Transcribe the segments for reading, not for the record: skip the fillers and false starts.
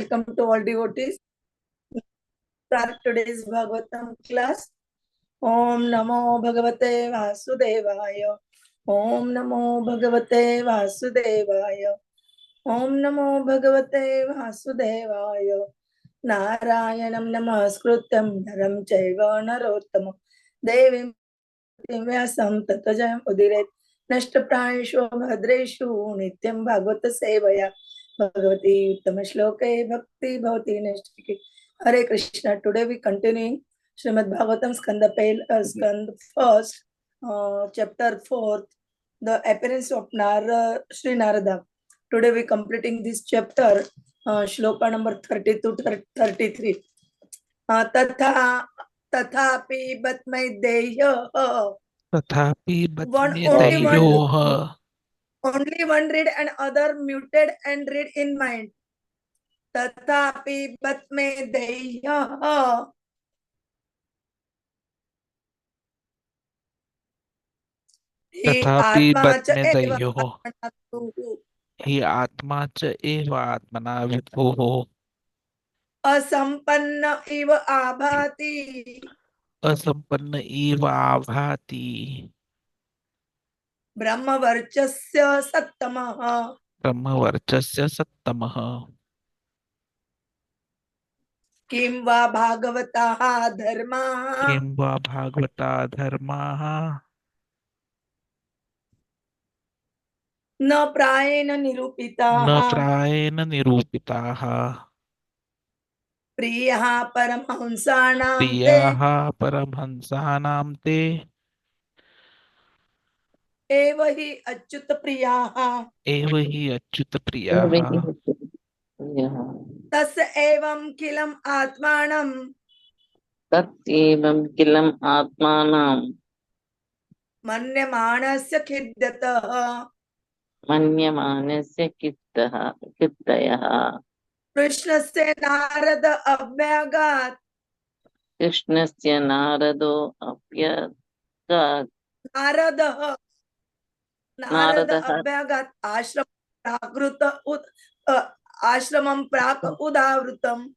welcome to all devotees. Start today's Bhagavatam class. Om Namo Bhagavate Vasudevaya. Om Namo Bhagavate Vasudevaya. Om Namo Bhagavate Vasudevaya. Narayanam Namaskrutyam Naram Chaiva Narottamam Devim Vyasam Tatajam Udiret Nashtaprayeshu Bhadreshu Nityam Bhagavata Sevaya Bhagavati Uttama Shloke Bhakti Bhavati Nishtiki. Hare Krishna. Today we continuing Srimad Bhagavatam Skand first, chapter 4, the appearance of Sri Narada. Today we completing this chapter, shloka number 32 to 33. Tathapi Batmaideya. Tathapi Batmaideyoha. Only one read and other muted and read in mind. Tathapi Batmaideya. Tathapi Batmaideyoha. Hi Atma cha eva Atmana Vidhuho. Asampanna iva abhati. Asampanna eva abhati. Brahma varchasya sattamaha. Brahma varchasya sattamaha. Kim va bhagavataha dharmaha. Kim va bhagavata dharmaha. Na prayena nirupitaha. Na prayena nirupitaha. Priyaha paramhamsanam te. Priyaha paramhansanam te. Evahi achyuta priyaha. Evahi achyuta priyaha. Tas evam kilam atmanam. तत्एवं किलम आत्मानं Manyamanasya khidyatah. मन्यमानस्य कित्तयः Krishnasya narada abhyagat. कृष्णस्य नारदो अप्यगात् Narada नारदः abhyagat ashramam prak udavrutam.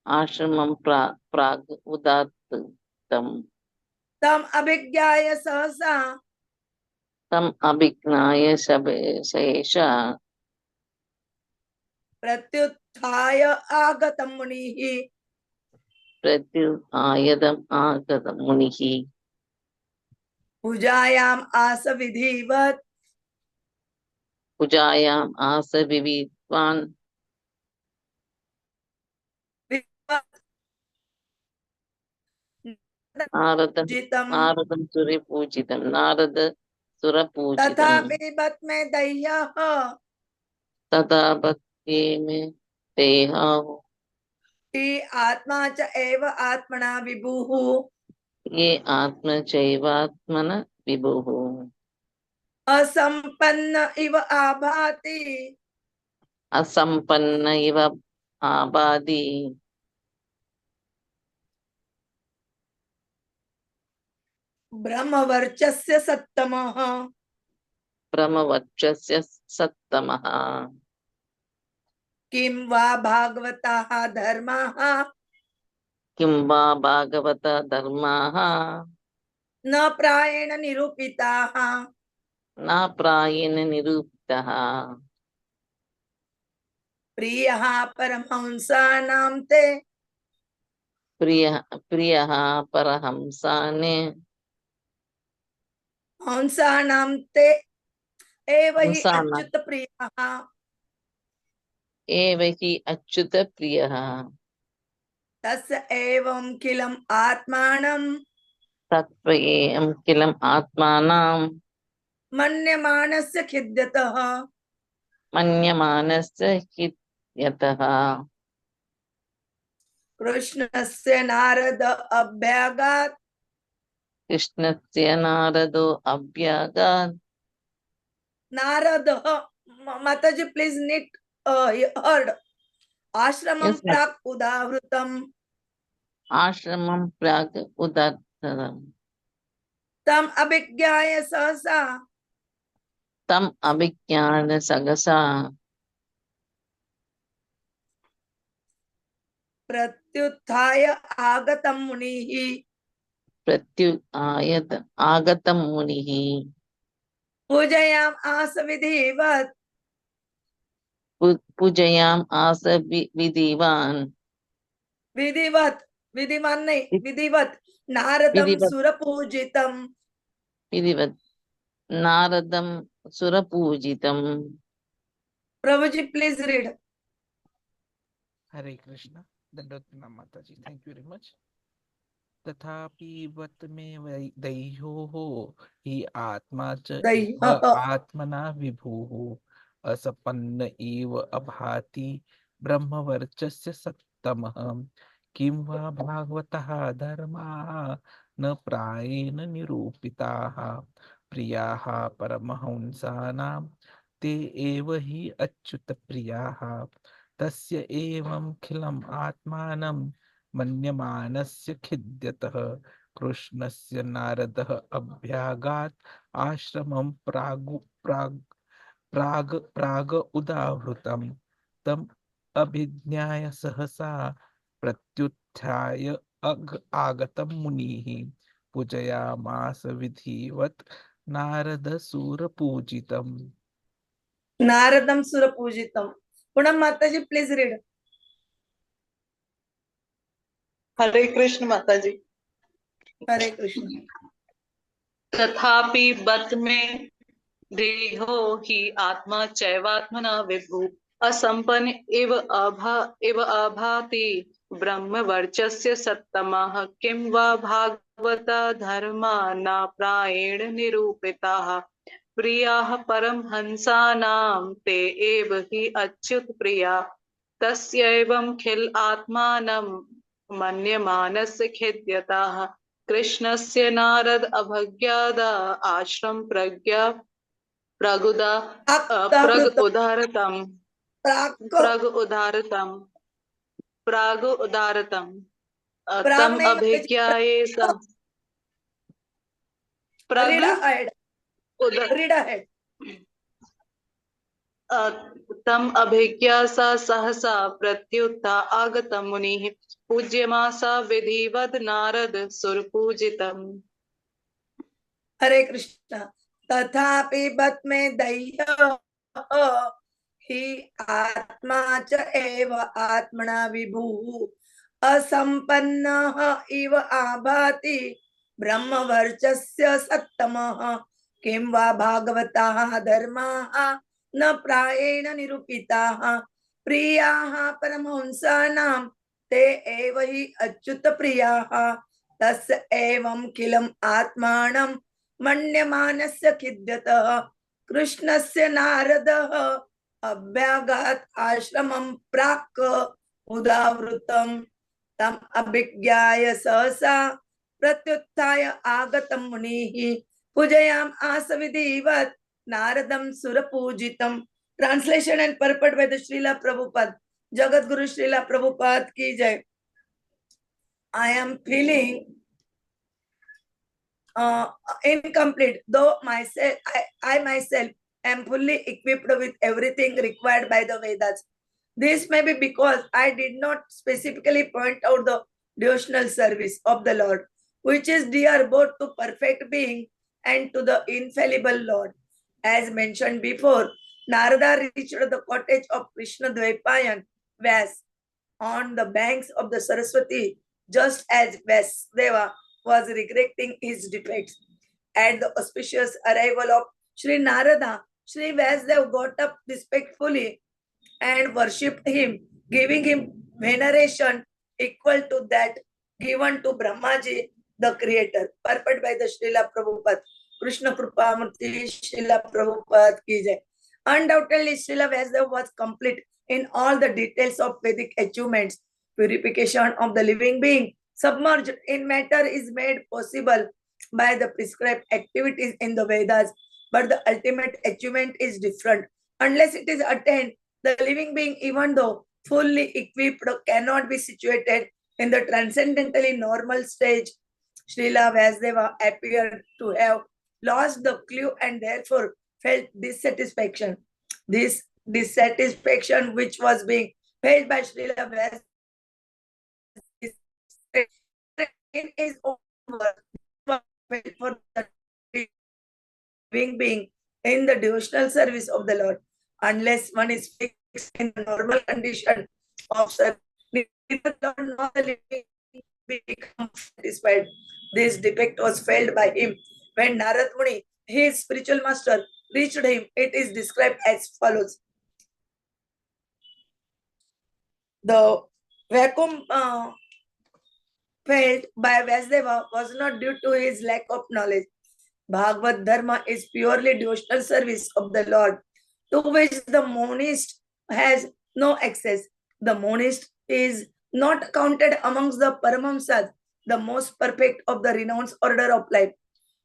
आश्रमं प्राग् उदात्तं Tam abhigyaya sahasa. तम् अभिज्ञाय शेषा Pratyuthaya agatam munihi. प्रत्युआयदम् आगतं मुनिः Pujayam asa vidhivat. पूजायाम् आस विविद्वान् नारदं सुरपूजितं Narad सुरपूजितं Tathapi batme dayyaha. तदा भक्ति में देहा Ti atma cha eva atmana vibhuhu. ये आत्म चैवात्मन विभुः Asampanna iva abhati. असंपन्न इव आबादी Brahma varchasya sattamaha. ब्रह्मवक्षस्य सत्तमः Kim va bhagavataha dharmaha. किं वा भागवत धर्माः Na prayena nirupitaha. न प्रायेण निरूपितः Priyaha paramhamsanam te. प्रियः परहंसाने Hamsanam te. Evahi हंसाना achyuta priyaha. एव हि अच्युत प्रियः Tasya evam kilam atmanam. तत्त्वयेयं किलम् आत्मानं Manyamanasya khidyatah. मन्यमानस्य हि यतः Krishnasya narada abhyagat. कृष्णस्य नारदो अभ्यागात् Narada. Mataji, please need heard. Ashramam prak udavrutam. आश्रमं प्राग् उदात्तम् Tam abhigyaya sahasa. तम् अभिज्ञान सगसा प्रत्युत्थाय आगतं मुनिः प्रत्युत्थाय आगतं मुनिः पूजयाम् आस विधिवत् पूजयाम् आस विधिवान् विधिवत् विधिमान नहीं विधिवत् नारदं विधिवत् सुरपूजितम् विधिवत् नारदं सुरपूजितम्. प्रभु जी प्लीज रीड. हरे कृष्ण दंडवत प्रणाम माता जी थैंक यू वेरी मच तथापि वत में दैह्योः हि आत्मा च इव आत्मना विभुः असपन्न इव अभाति ब्रह्मवर्चस्य सत्तमः किं वा भागवतः धर्माः न प्रायेण निरूपिताः प्रियाः परमहंसानां ते एव हि अच्युत प्रियाः तस्य एवं खिलम् आत्मानं मन्यमानस्य खिद्यतः कृष्णस्य नारदः अभ्यागात् आश्रमं प्राग उदाहृतं तम अभिज्ञाय सहसा प्रत्युत्थाय आगतं मुनिः पूजयामास विधिवत् नारदसूरपूजितम्. नारदं सुरपूजितम्. पूनम माता जी प्लीज रीड. हरे कृष्ण माता जी. हरे कृष्ण. तथापि बत में देहो हि आत्मा चैवात्मना विभु असंपन्न एव अभाति ब्रह्म वर्चस्य सत्तमः किं वा भागवता धर्मा न प्रायेण निरूपिताः प्रियाः परमहंसानां ते एव हि अच्युत प्रिया तस्यैवं खिल आत्मानं मन्यमानस्य खिद्यताः कृष्णस्य नारद अभज्ञादा आश्रम प्रग उदारतम तम अभिज्ञाये तम अभिज्ञा सा सहसा प्रत्युत्था आगतं मुनिः पूज्यमासा विधिवद नारद सुरपूजितम्. हरे कृष्ण. तथापि बत में दैह्य हि आत्मा च एव आत्मना विभुः असंपन्नः इव आभाति ब्रह्मवर्चस्य सत्तमः किं वा भागवताः धर्माः न प्रायेण निरूपिताः प्रियाः परमहंसानां ते एव हि अच्युत प्रियाः तस्य एवं किलम् आत्मानं मन्यमानस्य खिद्यतः कृष्णस्य नारदः अभ्यागात् आश्रमं प्राक् उदावृतं तम अभिज्ञाय सहसा प्रत्युत्थाय आगतं मुनिः पूजयाम आस विधिवत् नारदं सुरपूजितम्. Translation and purport by the Srila Prabhupada. Jagat Guru Srila Prabhupada की जय. I am feeling incomplete, though I myself am fully equipped with everything required by the Vedas. This may be because I did not specifically point out the devotional service of the Lord, which is dear both to perfect being and to the infallible Lord. As mentioned before, Narada reached the cottage of Krishna Dvaipayan Vyas on the banks of the Saraswati, just as Vyāsadeva was regretting his defects. At the auspicious arrival of Śrī Narada, Śrī Vyāsadeva got up respectfully and worshipped him, giving him veneration equal to that given to Brahmaji, the creator. Purport by the Śrīla Prabhupada. Krishna Krupamurti Śrīla Prabhupada ki jai. Undoubtedly, Śrīla Vyāsadeva was complete in all the details of Vedic achievements. Purification of the living being submerged in matter is made possible by the prescribed activities in the Vedas, but the ultimate achievement is different. Unless it is attained, the living being, even though fully equipped, cannot be situated in the transcendentally normal stage. Śrīla Vyāsadeva appeared to have lost the clue and therefore felt dissatisfaction. This dissatisfaction, which was being felt by Śrīla Vyāsadeva, in his own work for the living being in the devotional service of the Lord. Unless one is fixed in the normal condition of service, neither the Lord nor the living being become satisfied. This defect was felt by him when Narad Muni, his spiritual master, reached him. It is described as follows. The vacuum felt by Vyāsadeva was not due to his lack of knowledge. Bhagavad Dharma is purely devotional service of the Lord, to which the monist has no access. The monist is not counted amongst the Paramhamsas, the most perfect of the renounced order of life.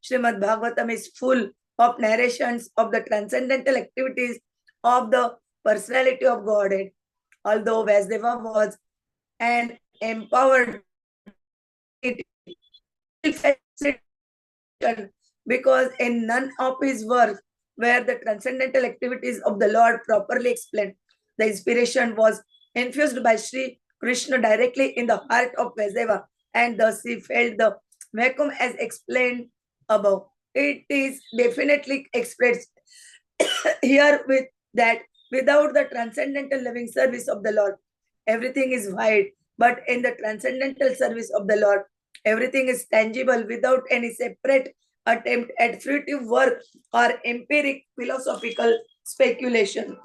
Srimad Bhagavatam is full of narrations of the transcendental activities of the personality of Godhead. Although Vyāsadeva was an empowered because in none of his works were the transcendental activities of the Lord properly explained. The inspiration was infused by Sri Krishna directly in the heart of Vyāsadeva, and thus he felt the vacuum as explained above. It is definitely expressed here with that without the transcendental loving service of the Lord, everything is void, but in the transcendental service of the Lord, everything is tangible without any separate attempt at fruitive work or empiric philosophical speculation.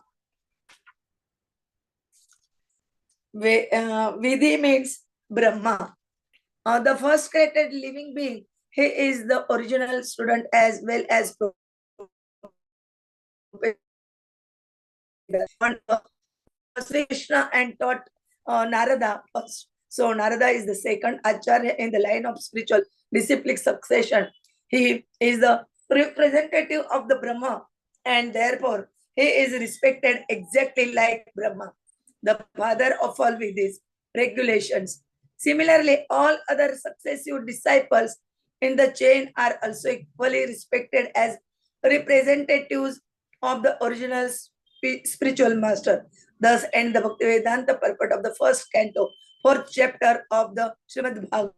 Vidhi means Brahma. The first created living being, he is the original student as well as Sri Krishna and taught Narada first. So Narada is the second Acharya in the line of spiritual disciplic succession. He is the representative of the Brahma, and therefore he is respected exactly like Brahma, the father of all Vedas regulations. Similarly, all other successive disciples in the chain are also equally respected as representatives of the original spiritual master. Thus end the Bhaktivedanta purport of the first canto, fourth chapter of the Srimad Bhagavatam.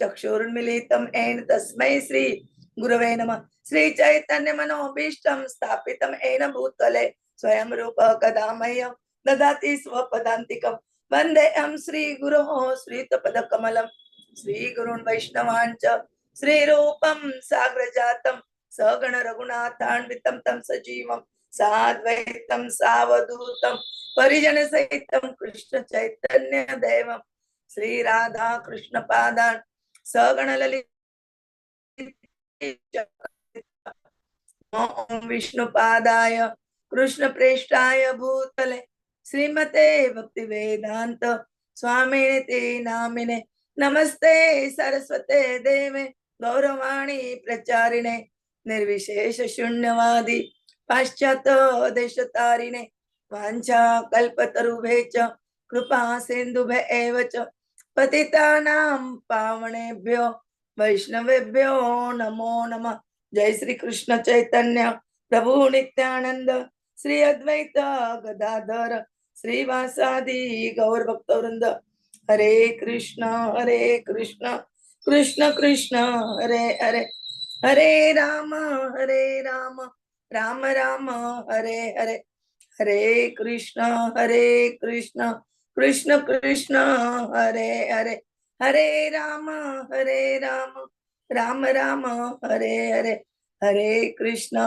Chakshurmilitam and Tasmai Sri Gurave Namah. Sri Chaitanya Manobishtam Stapitam Ena Bhutale Swayam Rupa Kadamaya Dadati Swapadantikam Vandeham Sri Guru Sri Tapada Kamalam Sri Gurun Vaishnavancha Sri Rupam Sagrajatam Sagana Raghunathan Vitam Tam Sajivam Sadvaitam Savadutam Parijana Saitam Krishna Chaitanya Devam Sri Radha Krishna Padan Sagana Lalita Om Vishnu Padaya Krishna Preshtaya Bhutale Srimate Bhaktivedanta Swamine Namine Namaste Saraswate Deve Gauravani Pracharine Nirvishesha Shunyavadi Paschata Deshatarine Vancha Kalpatarubhecha Krupa Sindhubhe Evacha Patitanam Pavanebhyo Vaishnavebhyo Namo Namah. Jai Sri Krishna Chaitanya Prabhu Nityananda Sri Advaita Gadadhara Śrī Vyāsadeva Gaur Bhakta Hare Krishna Krishna Krishna Hare Hare Hare Rama Rama Rama Hare Hare Hare Krishna Krishna Krishna Hare Hare Hare Rama Rama Rama Hare Hare Hare Krishna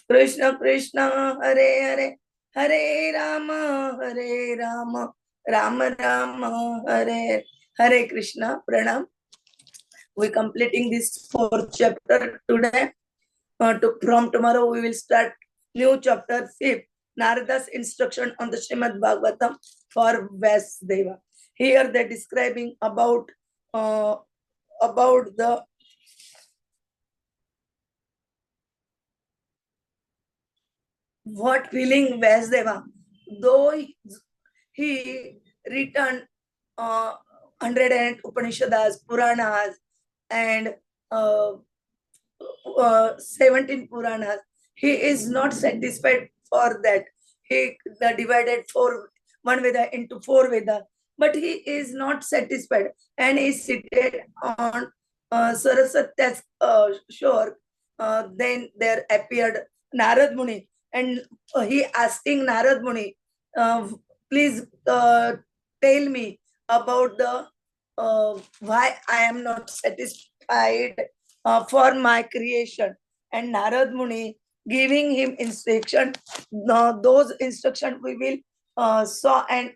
Krishna Krishna Hare Hare Hare Rama Rama Rama Hare Hare Krishna. Pranam. We completing this fourth chapter today. From tomorrow we will start new chapter 5, Narada's instruction on the Srimad Bhagavatam for Vyāsadeva. Here they're describing about the what feeling Vyāsadeva, though he written 108 Upanishads, Puranas, and 17 Puranas, he is not satisfied for that. He divided one Veda into 4 Veda, but he is not satisfied, and he seated on Saraswati's shore. Then there appeared Narad Muni, and he asking Narad Muni, please tell me about the why I am not satisfied for my creation. And Narad Muni giving him instruction. Those instructions we will saw and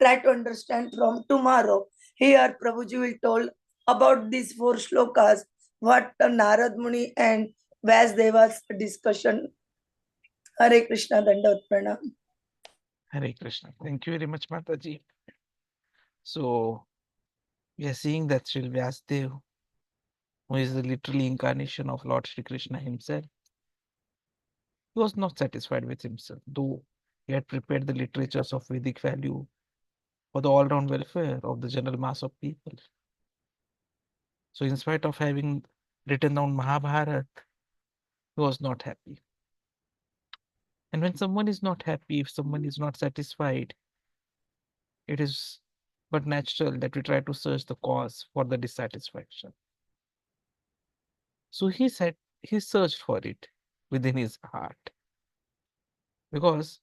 try to understand from tomorrow. Here Prabhuji will told about these 4 shlokas, what Narad Muni and Vyāsadeva's discussion. Hare Krishna, Dandavat Pranam. Hare Krishna. Thank you very much, Mataji. So we are seeing that Śrīla Vyāsadeva, who is the literal incarnation of Lord Shri Krishna himself, he was not satisfied with himself, though he had prepared the literatures of Vedic value for the all-round welfare of the general mass of people. So in spite of having written down Mahabharata, he was not happy. And when someone is not happy, if someone is not satisfied, it is but natural that we try to search the cause for the dissatisfaction. So he searched for it within his heart, because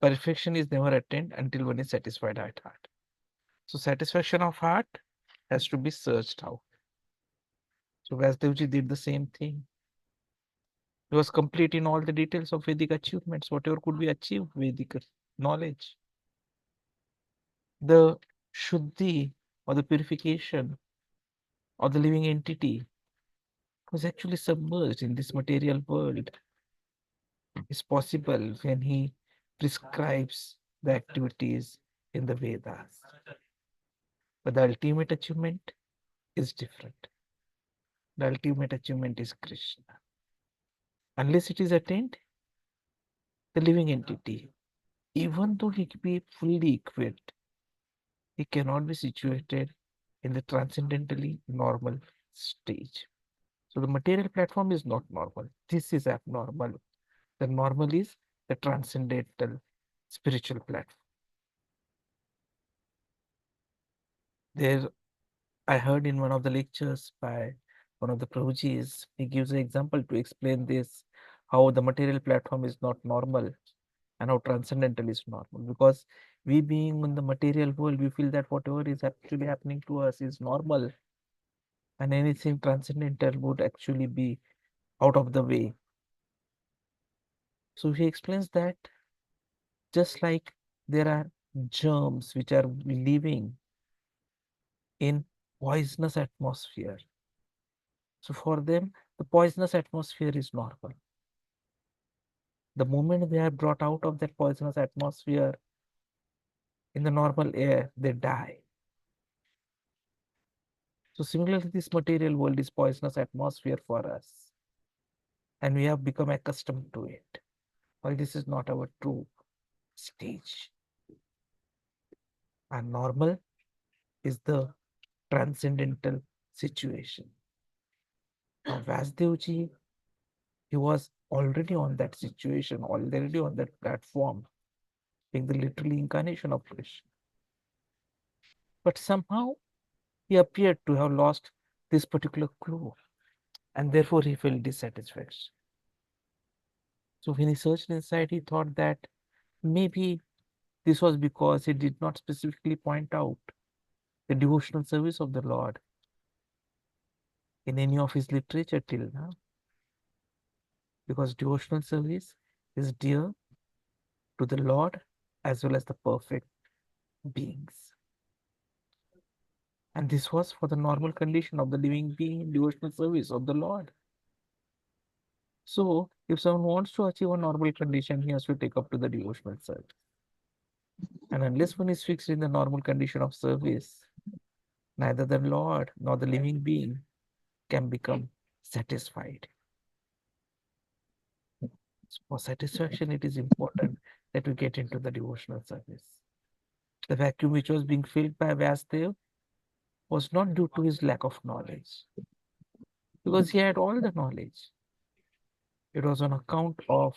perfection is never attained until one is satisfied at heart. So satisfaction of heart has to be searched out. So Vyāsadevji did the same thing. He was complete in all the details of Vedic achievements, whatever could be achieved Vedic knowledge. The Shuddhi, or the purification of the living entity, was actually submerged in this material world, is possible when he prescribes the activities in the Vedas. But the ultimate achievement is different. The ultimate achievement is Krishna. Unless it is attained, the living entity, even though he be fully equipped, he cannot be situated in the transcendentally normal stage. So the material platform is not normal. This is abnormal. The normal is the transcendental spiritual platform. There, I heard in one of the lectures by one of the Prabhujis, he gives an example to explain this, how the material platform is not normal and how transcendental is normal. Because we being in the material world, we feel that whatever is actually happening to us is normal, and anything transcendental would actually be out of the way. So he explains that just like there are germs which are living in poisonous atmosphere, so for them, the poisonous atmosphere is normal. The moment they are brought out of that poisonous atmosphere in the normal air, they die. So similarly, this material world is poisonous atmosphere for us, and we have become accustomed to it. While this is not our true stage. And normal is the transcendental situation. Now, Vyāsadevji, he was already on that situation, already on that platform, being the literal incarnation of Krishna. But somehow he appeared to have lost this particular clue, and therefore he felt dissatisfaction. So when he searched inside, he thought that maybe this was because he did not specifically point out the devotional service of the Lord in any of his literature till now. Because devotional service is dear to the Lord as well as the perfect beings. And this was for the normal condition of the living being in devotional service of the Lord. So, if someone wants to achieve a normal condition, he has to take up to the devotional service. And unless one is fixed in the normal condition of service, neither the Lord nor the living being can become satisfied. For satisfaction, it is important that we get into the devotional service. The vacuum which was being filled by Vyāsadeva was not due to his lack of knowledge, because he had all the knowledge. It was on account of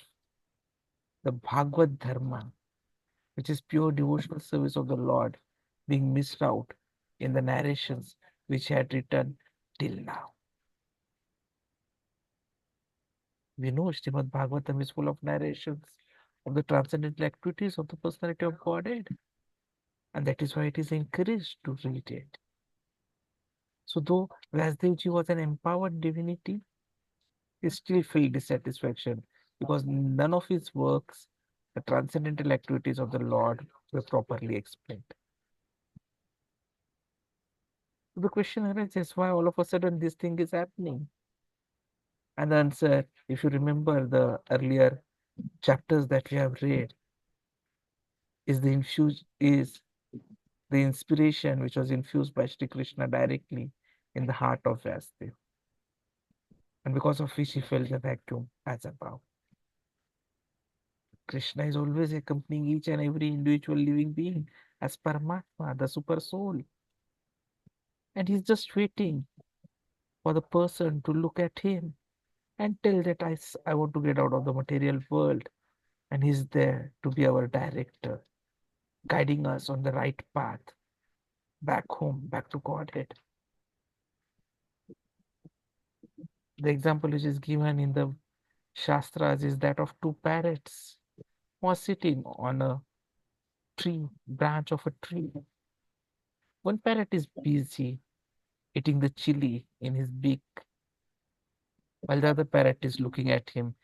the Bhagavad Dharma, which is pure devotional service of the Lord, being missed out in the narrations which he had written till now. We know Srimad Bhagavatam is full of narrations of the transcendental activities of the personality of Godhead, and that is why it is encouraged to read it. So though Vyāsadeva was an empowered divinity, he still felt dissatisfaction because none of his works, the transcendental activities of the Lord, were properly explained. So the question arises, why all of a sudden this thing is happening? And the answer, if you remember the earlier chapters that we have read, is the inspiration which was infused by Sri Krishna directly in the heart of Vyāsadeva, and because of which he felt the vacuum as above. Krishna is always accompanying each and every individual living being as Paramatma, the super soul. And he's just waiting for the person to look at him and tell that I want to get out of the material world. And he's there to be our director, guiding us on the right path, back home, back to Godhead. The example which is given in the Shastras is that of two parrots who are sitting on a branch of a tree. One parrot is busy eating the chili in his beak, while the other parrot is looking at him.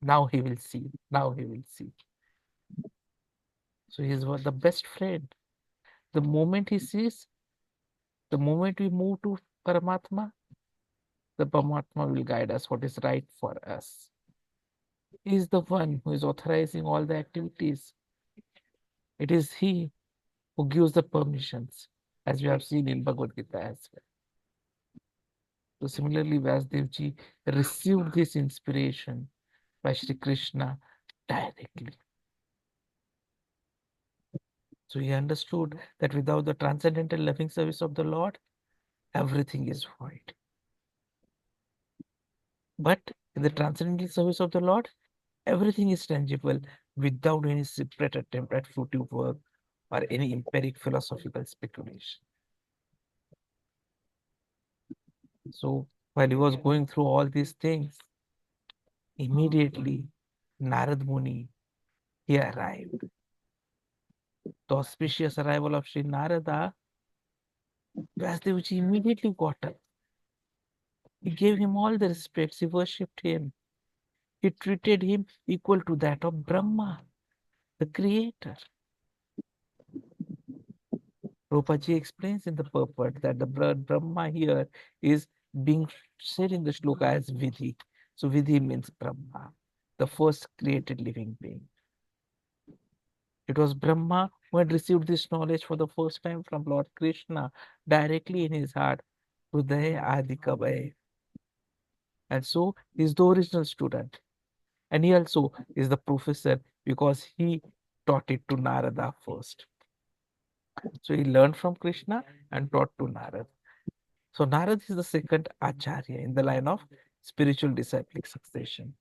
Now he will see. Now he will see. So he is the best friend. The moment he sees, the moment we move to Paramatma, the Paramatma will guide us what is right for us. He is the one who is authorizing all the activities. It is he who gives the permissions, as we have seen in Bhagavad Gita as well. So similarly, Vyāsadeva received this inspiration by Shri Krishna directly. So he understood that without the transcendental loving service of the Lord, everything is void. But in the transcendental service of the Lord, everything is tangible without any separate attempt at fruitive work or any empiric philosophical speculation. So while he was going through all these things, immediately Narad Muni, he arrived. The auspicious arrival of Sri Narada, Vyāsadeva immediately got up. He gave him all the respects, he worshipped him. He treated him equal to that of Brahma, the creator. Prabhupada explains in the purport that the word Brahma here is being said in the shloka as Vidhi. So Vidhi means Brahma, the first created living being. It was Brahma who had received this knowledge for the first time from Lord Krishna directly in his heart, Hridaya Adi Kabaya. And so he is the original student. And he also is the professor because he taught it to Narada first. So he learned from Krishna and taught to Narada. So Narada is the second Acharya in the line of spiritual disciplic succession.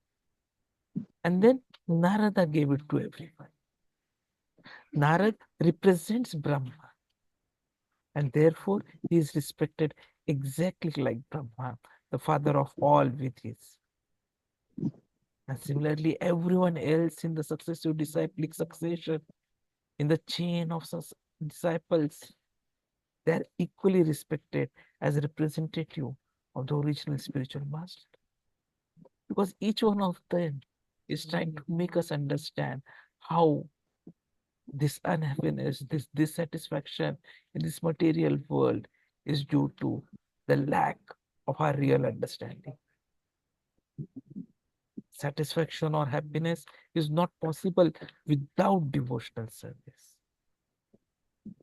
And then Narada gave it to everyone. Narada represents Brahma. And therefore he is respected exactly like Brahma, the father of all Vidhis. And similarly, everyone else in the successive disciplic succession, in the chain of disciples, they are equally respected as representative of the original spiritual master. Because each one of them is trying to make us understand how this unhappiness, this dissatisfaction in this material world is due to the lack of our real understanding. Satisfaction or happiness is not possible without devotional service.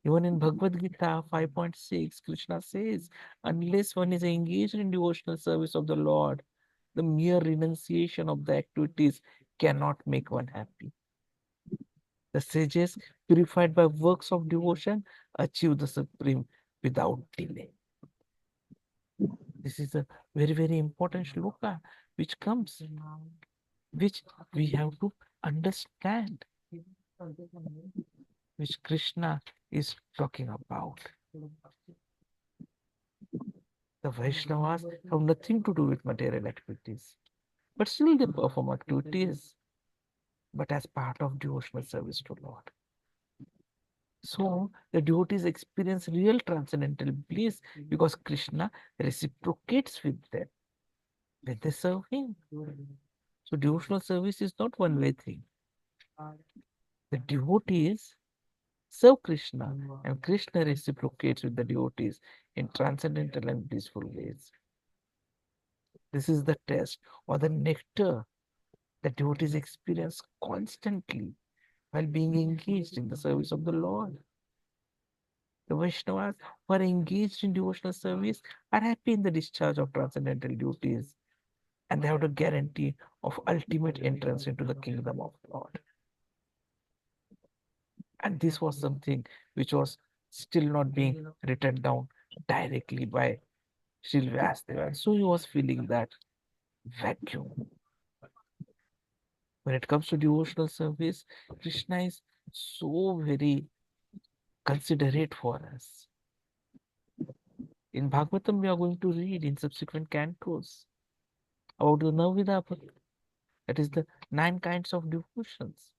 Even in Bhagavad Gita 5.6, Krishna says, unless one is engaged in devotional service of the Lord, the mere renunciation of the activities cannot make one happy. The sages, purified by works of devotion, achieve the supreme without delay. This is a very, very important shloka which we have to understand which Krishna is talking about. The Vaishnavas have nothing to do with material activities, but still they perform activities, but as part of devotional service to Lord. So the devotees experience real transcendental bliss because Krishna reciprocates with them when they serve Him. So devotional service is not one-way thing. The devotees serve Krishna, and Krishna reciprocates with the devotees in transcendental and blissful ways. This is the test or the nectar that devotees experience constantly while being engaged in the service of the Lord. The Vaishnavas who are engaged in devotional service are happy in the discharge of transcendental duties, and they have the guarantee of ultimate entrance into the kingdom of God. And this was something which was still not being written down directly by Śrī Vyāsadeva. And so he was feeling that vacuum. When it comes to devotional service, Krishna is so very considerate for us. In Bhagavatam, we are going to read in subsequent cantos about the Navida Bhakti. That is the 9 kinds of devotions.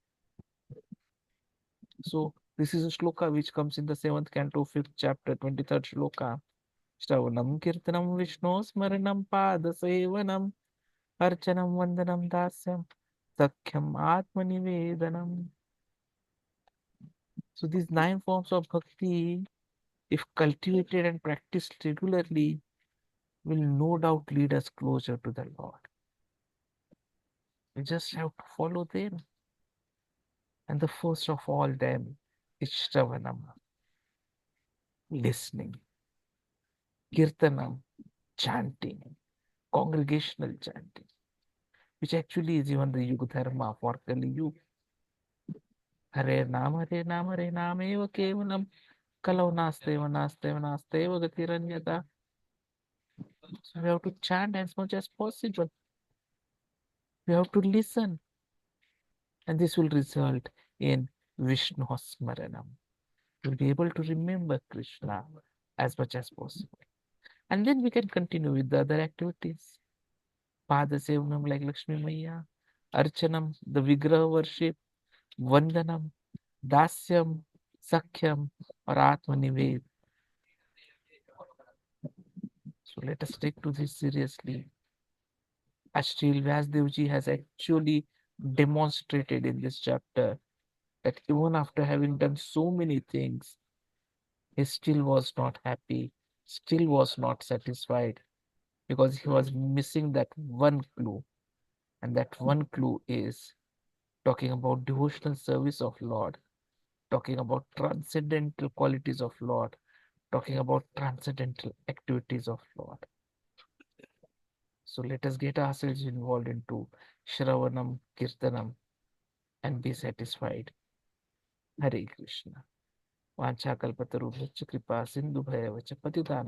So this is a shloka which comes in the 7th canto, 5th chapter, 23rd shloka. Shravanam kirtanam Vishnu smaranam padasevanam archanam vandanam dasyam sakhyam atmanivedanam. So these 9 forms of bhakti, if cultivated and practiced regularly, will no doubt lead us closer to the Lord. We just have to follow them. And the first of all them is Shravanam, listening, Kirtanam, chanting, congregational chanting, which actually is even the Yuga Dharma for Kali Yuga. Hare Nama, Hare Nama, Hare Nama, Eva Kevalam, Kalau Nasteva, Nasteva, Nasteva, Gatiranyata. So we have to chant as much as possible. We have to listen. And this will result in Vishnu Smaranam. You'll be able to remember Krishna as much as possible. And then we can continue with the other activities. Pada Sevanam like Lakshmi Maya, Archanam, the Vigraha worship, Vandanam, Dasyam, Sakhyam, or Atmanived. So let us take to this seriously. As Śrīla Vyāsadeva has actually demonstrated in this chapter that even after having done so many things, he still was not happy, still was not satisfied, because he was missing that one clue. And that one clue is talking about devotional service of Lord, talking about transcendental qualities of Lord, talking about transcendental activities of Lord. So let us get ourselves involved into Shravanam, Kirtanam, and be satisfied. Hare Krishna. वाञ्छाकल्पतरुभ्यश्च कृपा सिन्धुभयश्च पतितानां